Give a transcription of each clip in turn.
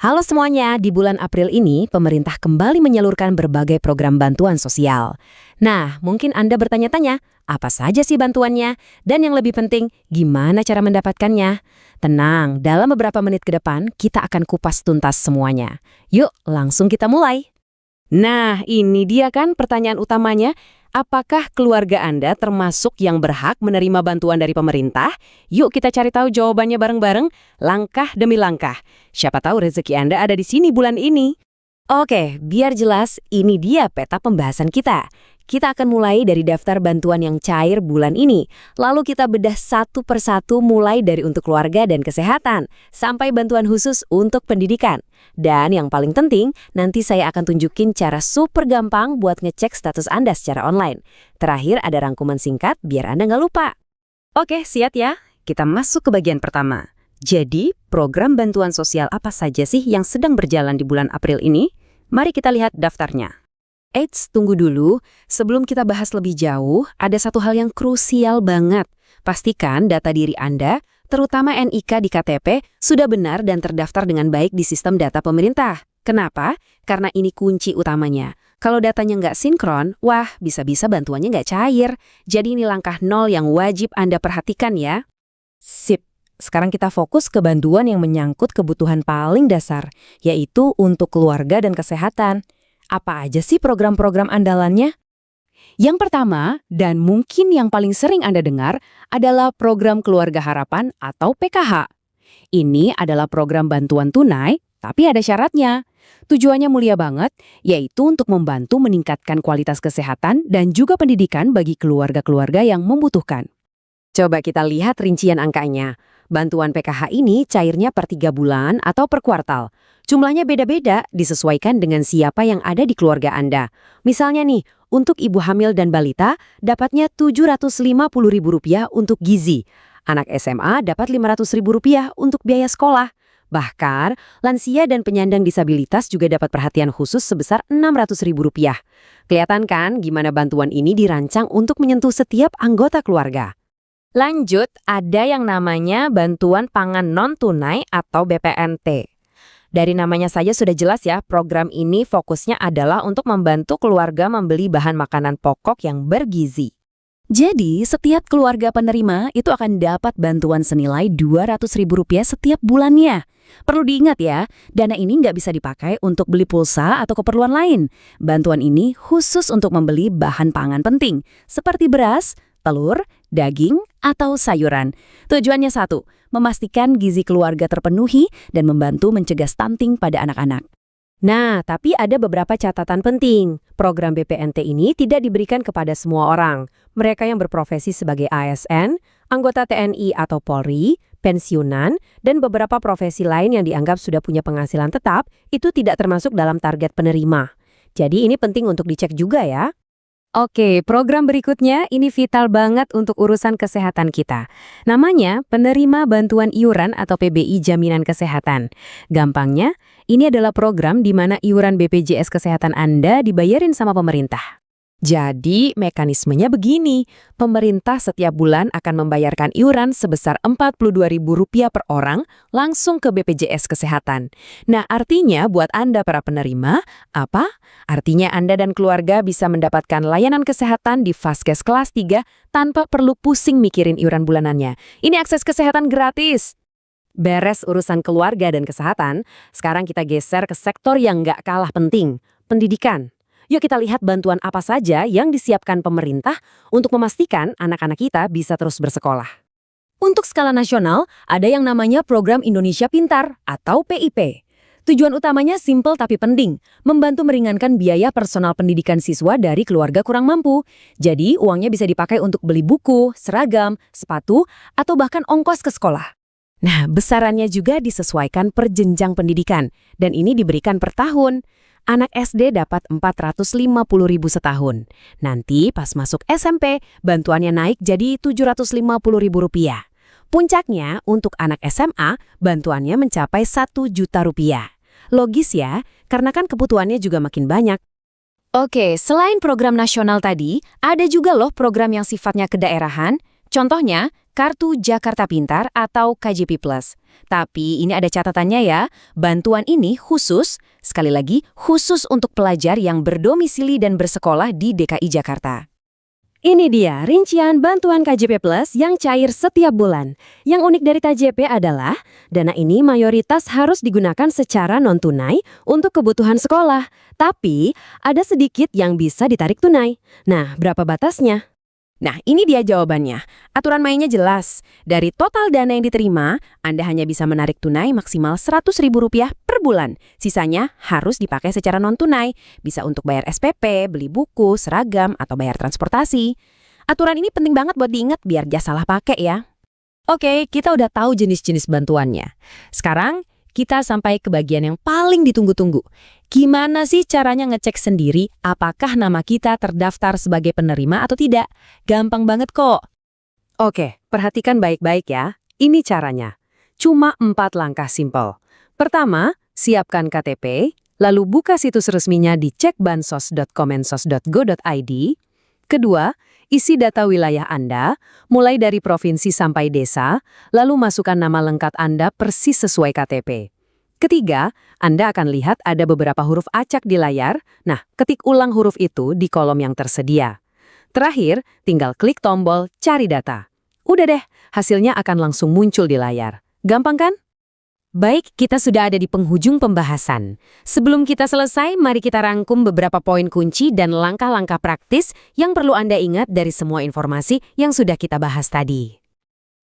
Halo semuanya, di bulan April ini pemerintah kembali menyalurkan berbagai program bantuan sosial. Nah, mungkin Anda bertanya-tanya, apa saja sih bantuannya? Dan yang lebih penting, gimana cara mendapatkannya? Tenang, dalam beberapa menit ke depan kita akan kupas tuntas semuanya. Yuk, langsung kita mulai. Nah, ini dia kan pertanyaan utamanya. Apakah keluarga Anda termasuk yang berhak menerima bantuan dari pemerintah? Yuk kita cari tahu jawabannya bareng-bareng, langkah demi langkah. Siapa tahu rezeki Anda ada di sini bulan ini. Oke, biar jelas, ini dia peta pembahasan kita. Kita akan mulai dari daftar bantuan yang cair bulan ini. Lalu kita bedah satu persatu mulai dari untuk keluarga dan kesehatan, sampai bantuan khusus untuk pendidikan. Dan yang paling penting, nanti saya akan tunjukin cara super gampang buat ngecek status Anda secara online. Terakhir ada rangkuman singkat biar Anda nggak lupa. Oke, siap ya? Kita masuk ke bagian pertama. Jadi, program bantuan sosial apa saja sih yang sedang berjalan di bulan April ini? Mari kita lihat daftarnya. Eits, tunggu dulu. Sebelum kita bahas lebih jauh, ada satu hal yang krusial banget. Pastikan data diri Anda, terutama NIK di KTP, sudah benar dan terdaftar dengan baik di sistem data pemerintah. Kenapa? Karena ini kunci utamanya. Kalau datanya nggak sinkron, wah, bisa-bisa bantuannya nggak cair. Jadi ini langkah nol yang wajib Anda perhatikan ya. Sip. Sekarang kita fokus ke bantuan yang menyangkut kebutuhan paling dasar, yaitu untuk keluarga dan kesehatan. Apa aja sih program-program andalannya? Yang pertama, dan mungkin yang paling sering Anda dengar, adalah Program Keluarga Harapan atau PKH. Ini adalah program bantuan tunai, tapi ada syaratnya. Tujuannya mulia banget, yaitu untuk membantu meningkatkan kualitas kesehatan dan juga pendidikan bagi keluarga-keluarga yang membutuhkan. Coba kita lihat rincian angkanya. Bantuan PKH ini cairnya per 3 bulan atau per kuartal. Jumlahnya beda-beda, disesuaikan dengan siapa yang ada di keluarga Anda. Misalnya nih, untuk ibu hamil dan balita, dapatnya Rp750.000 untuk gizi. Anak SMA dapat Rp500.000 untuk biaya sekolah. Bahkan, lansia dan penyandang disabilitas juga dapat perhatian khusus sebesar Rp600.000. Kelihatan kan gimana bantuan ini dirancang untuk menyentuh setiap anggota keluarga. Lanjut, ada yang namanya Bantuan Pangan Non-Tunai atau BPNT. Dari namanya saja sudah jelas ya, program ini fokusnya adalah untuk membantu keluarga membeli bahan makanan pokok yang bergizi. Jadi, setiap keluarga penerima itu akan dapat bantuan senilai Rp200.000 setiap bulannya. Perlu diingat ya, dana ini nggak bisa dipakai untuk beli pulsa atau keperluan lain. Bantuan ini khusus untuk membeli bahan pangan penting, seperti beras, telur, daging, atau sayuran. Tujuannya satu, memastikan gizi keluarga terpenuhi dan membantu mencegah stunting pada anak-anak. Nah, tapi ada beberapa catatan penting. Program BPNT ini tidak diberikan kepada semua orang. Mereka yang berprofesi sebagai ASN, anggota TNI atau Polri, pensiunan, dan beberapa profesi lain yang dianggap sudah punya penghasilan tetap, itu tidak termasuk dalam target penerima. Jadi ini penting untuk dicek juga ya. Oke, program berikutnya ini vital banget untuk urusan kesehatan kita. Namanya Penerima Bantuan Iuran atau PBI Jaminan Kesehatan. Gampangnya, ini adalah program di mana iuran BPJS Kesehatan Anda dibayarin sama pemerintah. Jadi, mekanismenya begini. Pemerintah setiap bulan akan membayarkan iuran sebesar Rp42.000 per orang langsung ke BPJS Kesehatan. Nah, artinya buat Anda para penerima, apa? Artinya Anda dan keluarga bisa mendapatkan layanan kesehatan di Vaskes kelas 3 tanpa perlu pusing mikirin iuran bulanannya. Ini akses kesehatan gratis. Beres urusan keluarga dan kesehatan, sekarang kita geser ke sektor yang nggak kalah penting, pendidikan. Yuk kita lihat bantuan apa saja yang disiapkan pemerintah untuk memastikan anak-anak kita bisa terus bersekolah. Untuk skala nasional, ada yang namanya Program Indonesia Pintar atau PIP. Tujuan utamanya simpel tapi penting, membantu meringankan biaya personal pendidikan siswa dari keluarga kurang mampu. Jadi uangnya bisa dipakai untuk beli buku, seragam, sepatu, atau bahkan ongkos ke sekolah. Nah, besarannya juga disesuaikan per jenjang pendidikan, dan ini diberikan per tahun. Anak SD dapat Rp450.000 setahun. Nanti pas masuk SMP, bantuannya naik jadi Rp750.000. Puncaknya, untuk anak SMA, bantuannya mencapai Rp1.000.000. Logis ya, karena kan kebutuhannya juga makin banyak. Oke, selain program nasional tadi, ada juga loh program yang sifatnya kedaerahan. Contohnya, Kartu Jakarta Pintar atau KJP Plus. Tapi ini ada catatannya ya, bantuan ini khusus, sekali lagi, khusus untuk pelajar yang berdomisili dan bersekolah di DKI Jakarta. Ini dia rincian bantuan KJP Plus yang cair setiap bulan. Yang unik dari KJP adalah, dana ini mayoritas harus digunakan secara non-tunai untuk kebutuhan sekolah. Tapi, ada sedikit yang bisa ditarik tunai. Nah, berapa batasnya? Nah, ini dia jawabannya. Aturan mainnya jelas. Dari total dana yang diterima, Anda hanya bisa menarik tunai maksimal Rp100.000 per bulan. Sisanya harus dipakai secara non-tunai. Bisa untuk bayar SPP, beli buku, seragam, atau bayar transportasi. Aturan ini penting banget buat diingat biar jangan salah pakai ya. Oke, kita udah tahu jenis-jenis bantuannya. Sekarang, kita sampai ke bagian yang paling ditunggu-tunggu. Gimana sih caranya ngecek sendiri apakah nama kita terdaftar sebagai penerima atau tidak? Gampang banget kok. Oke, perhatikan baik-baik ya. Ini caranya. Cuma 4 langkah simpel. Pertama, siapkan KTP, lalu buka situs resminya di cekbansos.kemensos.go.id. Kedua, isi data wilayah Anda, mulai dari provinsi sampai desa, lalu masukkan nama lengkap Anda persis sesuai KTP. Ketiga, Anda akan lihat ada beberapa huruf acak di layar. Nah, ketik ulang huruf itu di kolom yang tersedia. Terakhir, tinggal klik tombol cari data. Udah deh, hasilnya akan langsung muncul di layar. Gampang kan? Baik, kita sudah ada di penghujung pembahasan. Sebelum kita selesai, mari kita rangkum beberapa poin kunci dan langkah-langkah praktis yang perlu Anda ingat dari semua informasi yang sudah kita bahas tadi.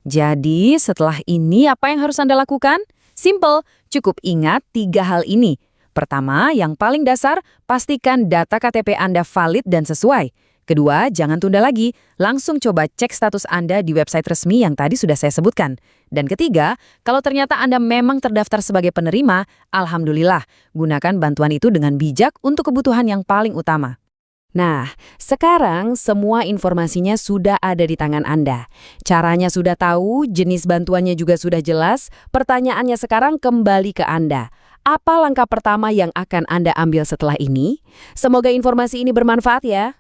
Jadi, setelah ini apa yang harus Anda lakukan? Simple, cukup ingat 3 hal ini. Pertama, yang paling dasar, pastikan data KTP Anda valid dan sesuai. Kedua, jangan tunda lagi, langsung coba cek status Anda di website resmi yang tadi sudah saya sebutkan. Dan ketiga, kalau ternyata Anda memang terdaftar sebagai penerima, alhamdulillah, gunakan bantuan itu dengan bijak untuk kebutuhan yang paling utama. Nah, sekarang semua informasinya sudah ada di tangan Anda. Caranya sudah tahu, jenis bantuannya juga sudah jelas. Pertanyaannya sekarang kembali ke Anda. Apa langkah pertama yang akan Anda ambil setelah ini? Semoga informasi ini bermanfaat ya.